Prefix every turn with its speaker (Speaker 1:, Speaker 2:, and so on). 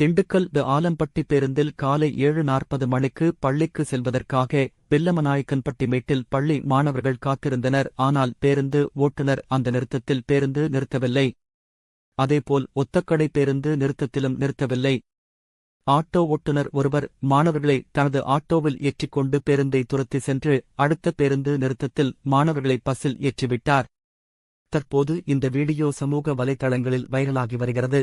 Speaker 1: திண்டுக்கல் தி ஆலம்பட்டி பேருந்தில் காலை 7:40 மணிக்கு பள்ளிக்கு செல்வதற்காக பில்லமநாயக்கன்பட்டி மேட்டில் பள்ளி மாணவர்கள் காத்திருந்தனர். ஆனால் பேருந்து ஓட்டுநர் அந்த நிறுத்தத்தில் பேருந்து நிறுத்தவில்லை. அதேபோல் ஒத்தக்கடை பேருந்து நிறுத்தத்திலும் நிறுத்தவில்லை. ஆட்டோ ஓட்டுநர் ஒருவர் மாணவர்களை தனது ஆட்டோவில் ஏற்றிக்கொண்டு பேருந்தை துரத்தி சென்று அடுத்த பேருந்து நிறுத்தத்தில் மாணவர்களை பஸ்ஸில் ஏற்றிவிட்டார். தற்போது இந்த வீடியோ சமூக வலைதளங்களில் வைரலாகி வருகிறது.